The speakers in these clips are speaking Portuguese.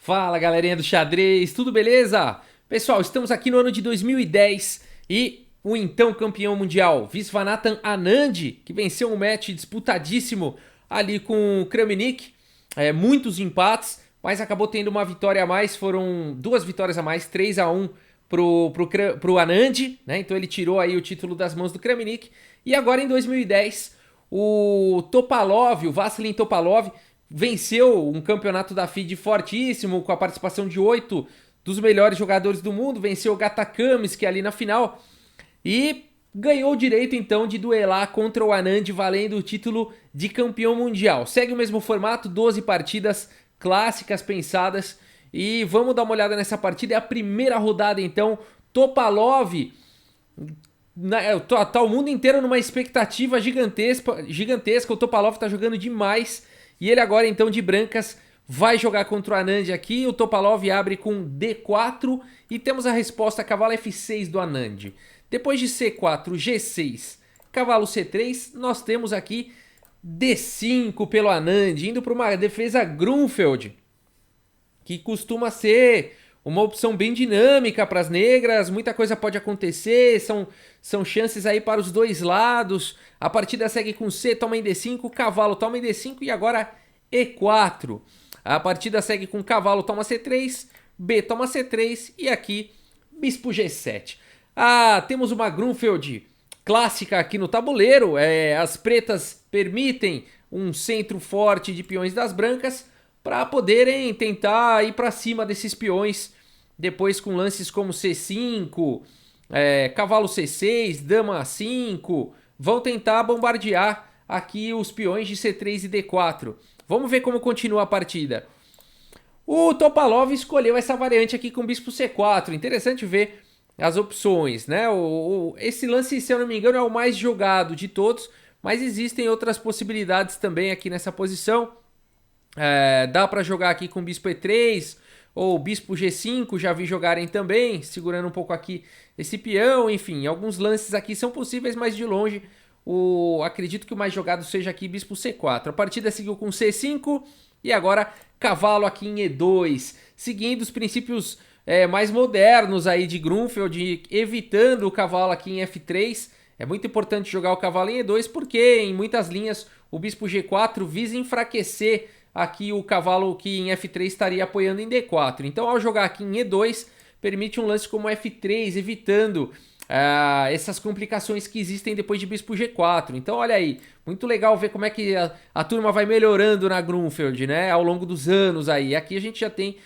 Fala galerinha do xadrez, tudo beleza? Pessoal, estamos aqui no ano de 2010 e o então campeão mundial Viswanathan Anand, que venceu um match disputadíssimo ali com o Kramnik, muitos empates, mas acabou tendo uma vitória a mais, foram duas vitórias a mais, 3-1 pro Anand, né? Então ele tirou aí o título das mãos do Kramnik. E agora em 2010, o Topalov, o Vassilin Topalov, venceu um campeonato da FIDE fortíssimo, com a participação de 8 dos melhores jogadores do mundo, venceu o Gata Kamsky ali na final e ganhou o direito então de duelar contra o Anand, valendo o título de campeão mundial. Segue o mesmo formato, 12 partidas clássicas pensadas, e vamos dar uma olhada nessa partida. É a primeira rodada então. Topalov, tá o mundo inteiro numa expectativa gigantesca. O Topalov tá jogando demais e ele agora então de brancas vai jogar contra o Anand aqui. O Topalov abre com D4 e temos a resposta cavalo F6 do Anand. Depois de C4, G6, cavalo C3, nós temos aqui D5 pelo Anand, indo para uma defesa Grunfeld, que costuma ser uma opção bem dinâmica para as negras. Muita coisa pode acontecer, são chances aí para os dois lados. A partida segue com C, toma em D5, cavalo toma em D5 e agora E4. A partida segue com cavalo toma C3, B toma C3 e aqui bispo G7. Temos uma Grunfeld clássica aqui no tabuleiro. As pretas permitem um centro forte de peões das brancas para poderem tentar ir para cima desses peões, depois com lances como C5, cavalo C6, dama A5, vão tentar bombardear aqui os peões de C3 e D4. Vamos ver como continua a partida. O Topalov escolheu essa variante aqui com bispo C4, interessante ver as opções, né? Esse lance, se eu não me engano, é o mais jogado de todos, mas existem outras possibilidades também aqui nessa posição. Dá para jogar aqui com bispo E3 ou bispo G5, já vi jogarem também, segurando um pouco aqui esse peão. Enfim, alguns lances aqui são possíveis, mas de longe acredito que o mais jogado seja aqui bispo C4. A partida seguiu com C5 e agora cavalo aqui em E2, seguindo os princípios mais modernos aí de Grunfeld, evitando o cavalo aqui em F3. É muito importante jogar o cavalo em E2 porque em muitas linhas o bispo G4 visa enfraquecer aqui o cavalo que em F3 estaria apoiando em D4. Então, ao jogar aqui em E2, permite um lance como F3, evitando essas complicações que existem depois de bispo G4. Então, olha aí, muito legal ver como é que a turma vai melhorando na Grunfeld, né, ao longo dos anos aí. Aqui a gente já tem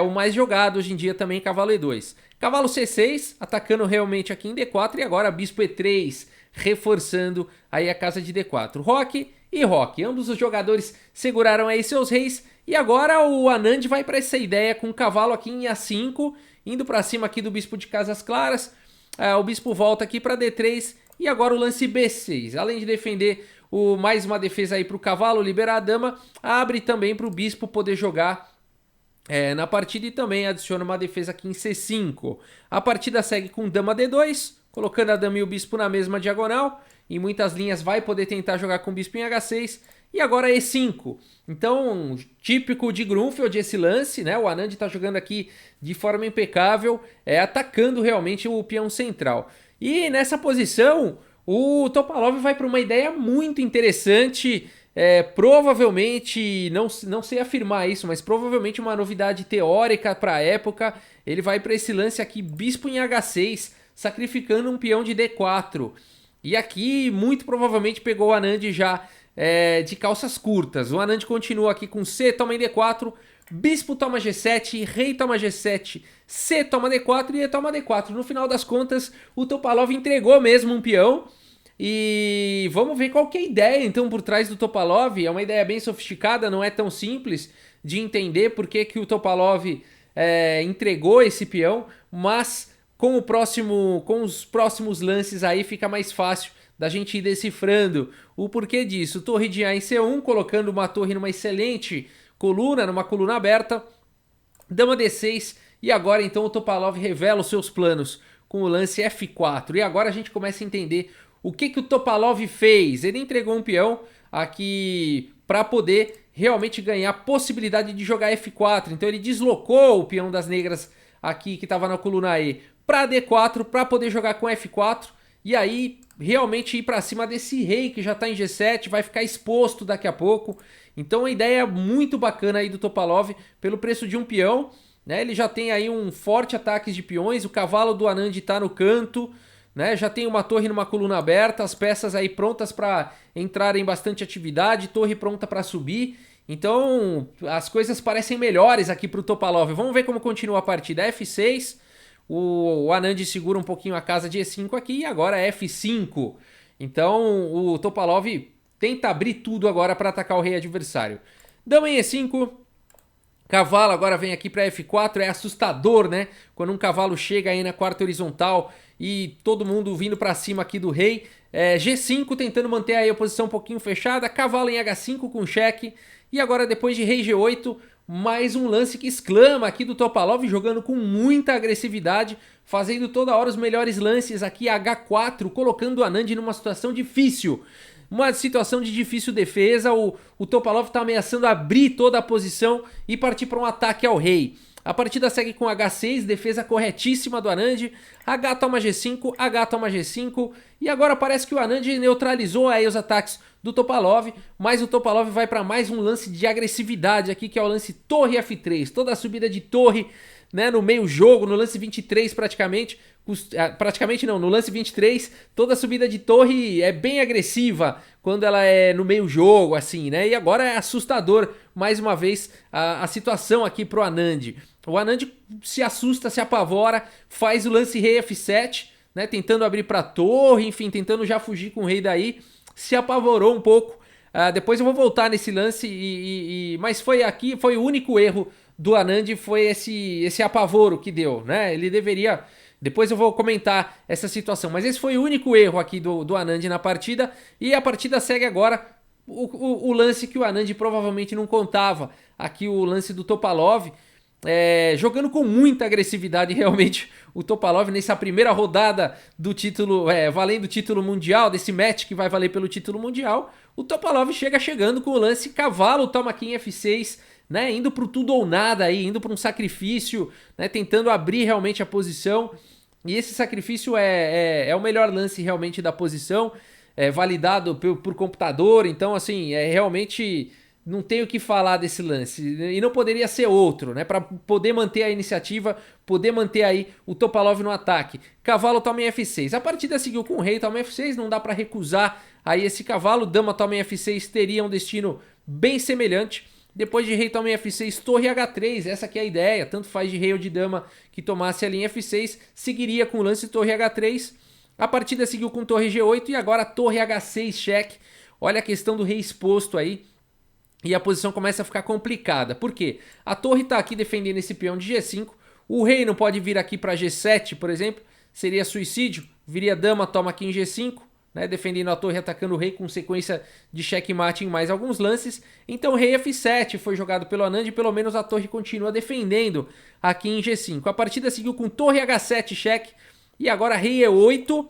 o mais jogado hoje em dia também, cavalo E2. Cavalo C6, atacando realmente aqui em D4, e agora bispo E3, reforçando aí a casa de D4. Roque e Roque, ambos os jogadores seguraram aí seus reis, e agora o Anand vai para essa ideia com o cavalo aqui em A5, indo para cima aqui do bispo de casas claras. O bispo volta aqui para D3 e agora o lance B6. Além de defender mais uma defesa aí para o cavalo, liberar a dama, abre também para o bispo poder jogar na partida e também adiciona uma defesa aqui em C5. A partida segue com dama D2, colocando a dama e o bispo na mesma diagonal. Em muitas linhas vai poder tentar jogar com o bispo em H6. E agora E5. Então, típico de Grunfeld esse lance, né? O Anand está jogando aqui de forma impecável, atacando realmente o peão central. E nessa posição, o Topalov vai para uma ideia muito interessante. Provavelmente, não sei afirmar isso, mas provavelmente uma novidade teórica para a época. Ele vai para esse lance aqui, bispo em H6, sacrificando um peão de D4. E aqui, muito provavelmente, pegou o Anand já de calças curtas. O Anand continua aqui com C, toma em D4, bispo toma G7, rei toma G7, C toma D4 e E toma D4. No final das contas, o Topalov entregou mesmo um peão. E vamos ver qual que é a ideia, então, por trás do Topalov. É uma ideia bem sofisticada, não é tão simples de entender por que o Topalov entregou esse peão, mas com os próximos lances aí fica mais fácil da gente ir decifrando o porquê disso. Torre de A em C1, colocando uma torre numa excelente coluna, numa coluna aberta. Dama D6 e agora então o Topalov revela os seus planos com o lance F4. E agora a gente começa a entender o que o Topalov fez. Ele entregou um peão aqui para poder realmente ganhar possibilidade de jogar F4. Então ele deslocou o peão das negras aqui que estava na coluna E para D4 para poder jogar com F4 e aí realmente ir para cima desse rei que já está em G7, vai ficar exposto daqui a pouco. Então a ideia é muito bacana aí do Topalov pelo preço de um peão, né? Ele já tem aí um forte ataque de peões, o cavalo do Anand está no canto, né? Já tem uma torre numa coluna aberta, as peças aí prontas para entrar em bastante atividade, torre pronta para subir. Então as coisas parecem melhores aqui para o Topalov. Vamos ver como continua a partida. F6, o Anand segura um pouquinho a casa de E5 aqui e agora F5. Então o Topalov tenta abrir tudo agora para atacar o rei adversário. Dama em E5. Cavalo agora vem aqui para F4, é assustador, né? Quando um cavalo chega aí na quarta horizontal e todo mundo vindo para cima aqui do rei. G5 tentando manter aí a posição um pouquinho fechada, cavalo em H5 com cheque. E agora depois de rei G8, mais um lance que exclama aqui do Topalov, jogando com muita agressividade, fazendo toda hora os melhores lances aqui, H4, colocando o Anand numa situação difícil. Uma situação de difícil defesa, o Topalov está ameaçando abrir toda a posição e partir para um ataque ao rei. A partida segue com H6, defesa corretíssima do Anand, H toma G5, H toma G5, e agora parece que o Anand neutralizou aí os ataques do Topalov, mas o Topalov vai para mais um lance de agressividade aqui, que é o lance torre F3, toda a subida de torre, né, no meio jogo, no lance 23 praticamente não, no lance 23, toda a subida de torre é bem agressiva quando ela é no meio jogo, assim, né, e agora é assustador, mais uma vez, a situação aqui pro Anand. O Anand se assusta, se apavora, faz o lance rei F7, né, tentando abrir pra torre, enfim, tentando já fugir com o rei daí, se apavorou um pouco. Depois eu vou voltar nesse lance, mas foi o único erro do Anand, foi esse apavoro que deu, né? Ele deveria... Depois eu vou comentar essa situação, mas esse foi o único erro aqui do Anand na partida, e a partida segue agora o lance que o Anand provavelmente não contava, aqui o lance do Topalov, jogando com muita agressividade realmente o Topalov nessa primeira rodada do título, valendo o título mundial, desse match que vai valer pelo título mundial. O Topalov chegando com o lance cavalo toma aqui em F6, né, indo pro tudo ou nada aí, indo para um sacrifício, né, tentando abrir realmente a posição, e esse sacrifício é o melhor lance realmente da posição, validado por computador, então assim, realmente não tenho o que falar desse lance, e não poderia ser outro, né, para poder manter a iniciativa, poder manter aí o Topalov no ataque. Cavalo toma em F6, a partida seguiu com o rei toma em F6, não dá para recusar aí esse cavalo, dama toma em F6 teria um destino bem semelhante. Depois de rei toma em F6, torre H3, essa aqui é a ideia, tanto faz de rei ou de dama que tomasse ali em F6, seguiria com o lance torre H3, a partida seguiu com torre G8 e agora torre H6 cheque. Olha a questão do rei exposto aí, e a posição começa a ficar complicada, por quê? A torre está aqui defendendo esse peão de G5, o rei não pode vir aqui para G7, por exemplo, seria suicídio, viria dama, toma aqui em G5, né, defendendo a torre, atacando o rei com sequência de checkmate em mais alguns lances. Então rei F7 foi jogado pelo Anand e pelo menos a torre continua defendendo aqui em G5. A partida seguiu com torre H7 cheque e agora rei E8,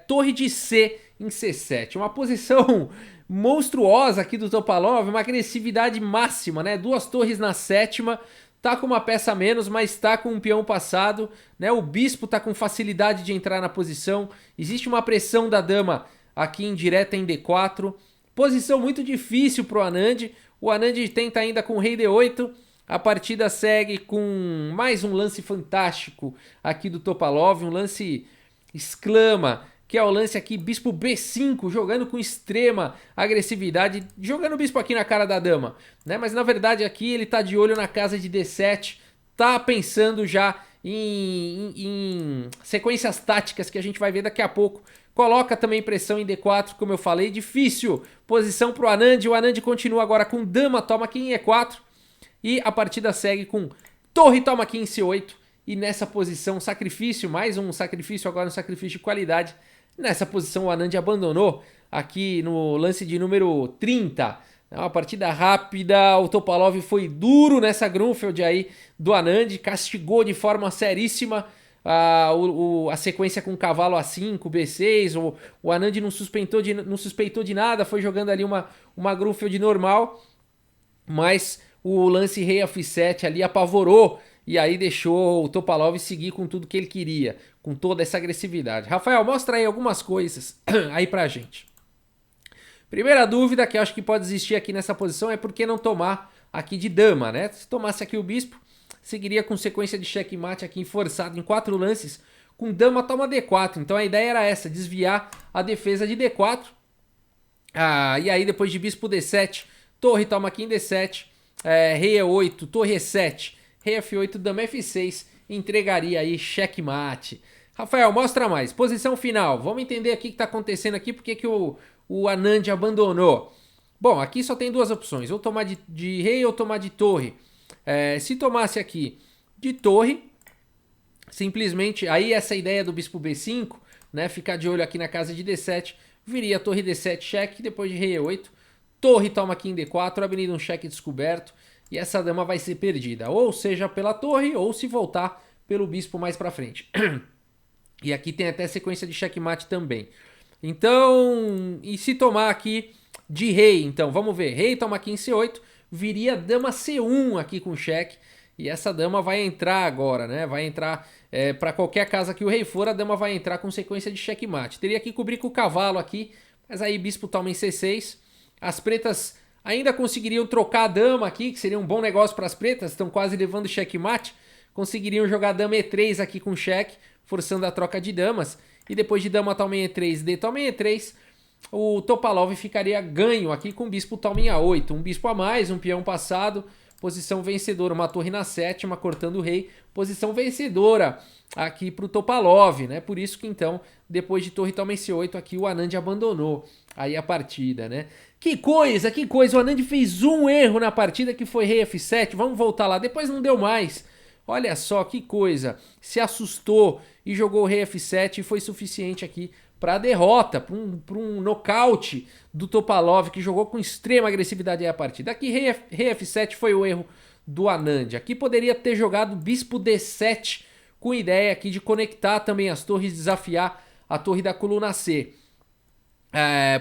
torre de C em C7. Uma posição monstruosa aqui do Topalov, uma agressividade máxima, né? Duas torres na sétima, tá com uma peça a menos, mas tá com um peão passado, né? O bispo tá com facilidade de entrar na posição. Existe uma pressão da dama aqui em direta em D4. Posição muito difícil pro Anand. O Anand tenta ainda com rei D8. A partida segue com mais um lance fantástico aqui do Topalov, um lance exclama, que é o lance aqui, bispo B5, jogando com extrema agressividade, jogando o bispo aqui na cara da dama, né? Mas na verdade aqui ele tá de olho na casa de D7, tá pensando já em sequências táticas que a gente vai ver daqui a pouco. Coloca também pressão em D4, como eu falei, difícil posição pro Anand, o Anand continua agora com dama, toma aqui em E4, e a partida segue com torre toma aqui em C8, e nessa posição sacrifício, mais um sacrifício, agora um sacrifício de qualidade. Nessa posição o Anand abandonou aqui no lance de número 30. É uma partida rápida, o Topalov foi duro nessa Grunfeld aí do Anand, castigou de forma seríssima a sequência com cavalo A5, B6, o Anand não suspeitou de nada, foi jogando ali uma Grunfeld normal. mas o lance rei F7 ali apavorou e aí deixou o Topalov seguir com tudo que ele queria, com toda essa agressividade. Rafael, mostra aí algumas coisas aí pra gente. Primeira dúvida que eu acho que pode existir aqui nessa posição é por que não tomar aqui de dama, né? Se tomasse aqui o bispo, seguiria com sequência de checkmate aqui forçado em 4 lances, com dama toma D4. Então a ideia era essa, desviar a defesa de D4. E aí depois de bispo D7, torre toma aqui em D7, rei E8, torre E7, rei F8, dama F6, entregaria aí checkmate. Rafael, mostra mais. Posição final. Vamos entender aqui o que está acontecendo aqui, porque que o Anand abandonou. Bom, aqui só tem duas opções, ou tomar de rei ou tomar de torre. Se tomasse aqui de torre, simplesmente, aí essa ideia do bispo B5, né, ficar de olho aqui na casa de D7, viria torre D7 cheque, depois de rei E8, torre toma aqui em D4, abrindo um cheque descoberto, e essa dama vai ser perdida, ou seja pela torre, ou se voltar pelo bispo mais pra frente. E aqui tem até sequência de checkmate também. Então, e se tomar aqui de rei, então, vamos ver, rei toma aqui em C8, viria dama C1 aqui com cheque, e essa dama vai entrar agora, né? Vai entrar para qualquer casa que o rei for, a dama vai entrar com sequência de checkmate. Teria que cobrir com o cavalo aqui, mas aí bispo toma em C6. As pretas ainda conseguiriam trocar a dama aqui, que seria um bom negócio para as pretas, estão quase levando checkmate. Conseguiriam jogar dama E3 aqui com cheque, forçando a troca de damas. E depois de dama toma em E3, D toma em E3, o Topalov ficaria ganho aqui com bispo toma em A8. Um bispo a mais, um peão passado. Posição vencedora, uma torre na sétima, cortando o rei. Posição vencedora aqui para o Topalov, né? Por isso que então, depois de torre toma em C8, aqui o Anand abandonou aí a partida, né? Que coisa, que coisa. O Anand fez um erro na partida que foi rei F7. Vamos voltar lá. Depois não deu mais. Olha só que coisa. Se assustou e jogou o rei F7 e foi suficiente aqui para a derrota, para um nocaute do Topalov, que jogou com extrema agressividade aí a partida. Aqui rei F7 foi o erro do Anand. Aqui poderia ter jogado bispo D7 com ideia aqui de conectar também as torres, desafiar a torre da coluna C.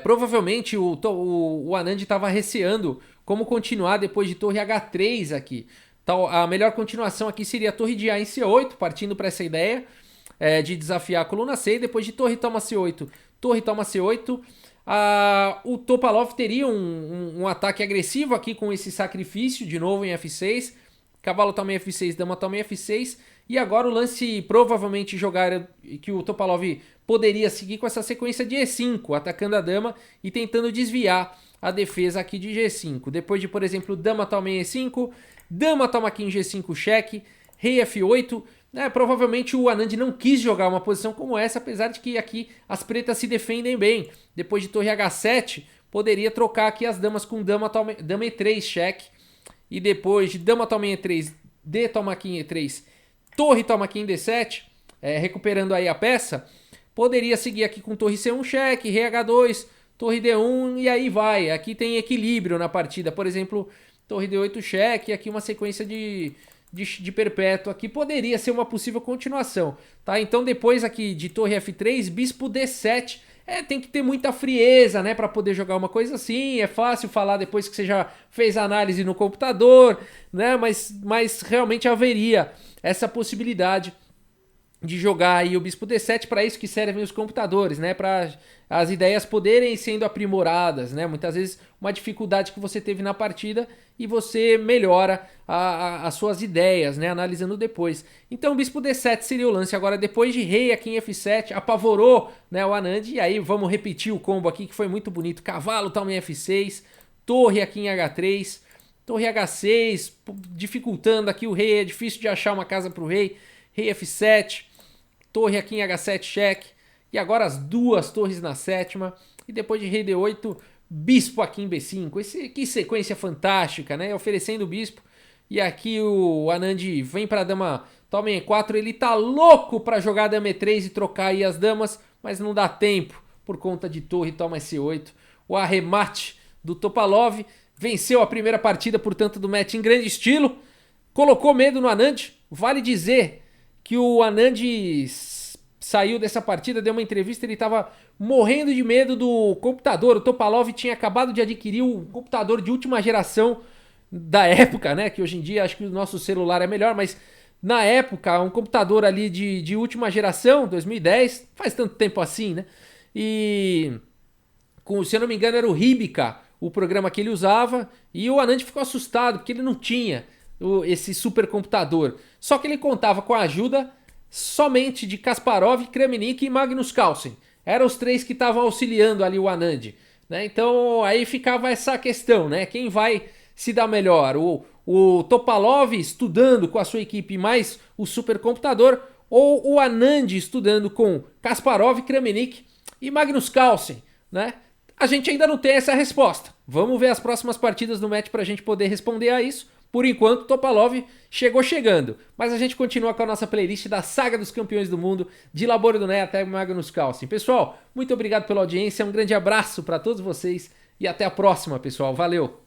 Provavelmente o Anand estava receando como continuar depois de torre H3 aqui. Então, a melhor continuação aqui seria a torre de A em C8, partindo para essa ideia de desafiar a coluna C. E depois de torre toma C8, torre toma C8, o Topalov teria um ataque agressivo aqui com esse sacrifício, de novo em F6. Cavalo toma em F6, dama toma em F6. E agora o lance provavelmente jogar que o Topalov poderia seguir com essa sequência de E5, atacando a dama e tentando desviar a defesa aqui de G5. Depois de, por exemplo, dama toma em E5, dama toma aqui em G5 cheque, rei F8. Provavelmente o Anand não quis jogar uma posição como essa, apesar de que aqui as pretas se defendem bem. Depois de torre H7, poderia trocar aqui as damas com dama E3 cheque. E depois de dama toma em E3, D toma aqui em E3, torre toma aqui em D7, recuperando aí a peça. Poderia seguir aqui com torre C1 cheque, rei H2, torre D1 e aí vai. Aqui tem equilíbrio na partida, por exemplo, torre D8 cheque, aqui uma sequência de perpétuo aqui poderia ser uma possível continuação, tá? Então depois aqui de torre F3, bispo D7, tem que ter muita frieza, né, para poder jogar uma coisa assim. É fácil falar depois que você já fez a análise no computador, né, mas realmente haveria essa possibilidade de jogar aí o bispo D7, para isso que servem os computadores, né, para as ideias poderem sendo aprimoradas, né, muitas vezes uma dificuldade que você teve na partida e você melhora as suas ideias, né, analisando depois. Então o bispo D7 seria o lance. Agora depois de rei aqui em F7, apavorou, né, o Anand, e aí vamos repetir o combo aqui que foi muito bonito. Cavalo toma em F6, torre aqui em H3, torre H6, dificultando aqui o rei, é difícil de achar uma casa para o rei, rei F7, torre aqui em H7 cheque, e agora as duas torres na sétima, e depois de rei D8, bispo aqui em B5. Que sequência fantástica, né? Oferecendo o bispo, e aqui o Anand vem para a dama, toma em E4, ele tá louco para jogar a dama E3 e trocar aí as damas, mas não dá tempo, por conta de torre toma C8. O arremate do Topalov venceu a primeira partida, portanto, do match em grande estilo, colocou medo no Anand. Vale dizer que o Anand saiu dessa partida, deu uma entrevista, ele estava morrendo de medo do computador. O Topalov tinha acabado de adquirir um computador de última geração da época, né? Que hoje em dia acho que o nosso celular é melhor, mas na época, um computador ali de última geração, 2010, faz tanto tempo assim, né? E, se eu não me engano, era o Ribica, o programa que ele usava, e o Anand ficou assustado, porque ele não tinha esse supercomputador. Só que ele contava com a ajuda somente de Kasparov, Kramnik e Magnus Carlsen. Eram os três que estavam auxiliando ali o Anand. Né? Então aí ficava essa questão, né? Quem vai se dar melhor? O Topalov estudando com a sua equipe mais o supercomputador, ou o Anand estudando com Kasparov, Kramnik e Magnus Carlsen, né? A gente ainda não tem essa resposta. Vamos ver as próximas partidas do match para a gente poder responder a isso. Por enquanto, Topalov chegou chegando. Mas a gente continua com a nossa playlist da saga dos campeões do mundo, de Labor do Né até Magnus Carlsen. Pessoal, muito obrigado pela audiência, um grande abraço para todos vocês e até a próxima, pessoal. Valeu!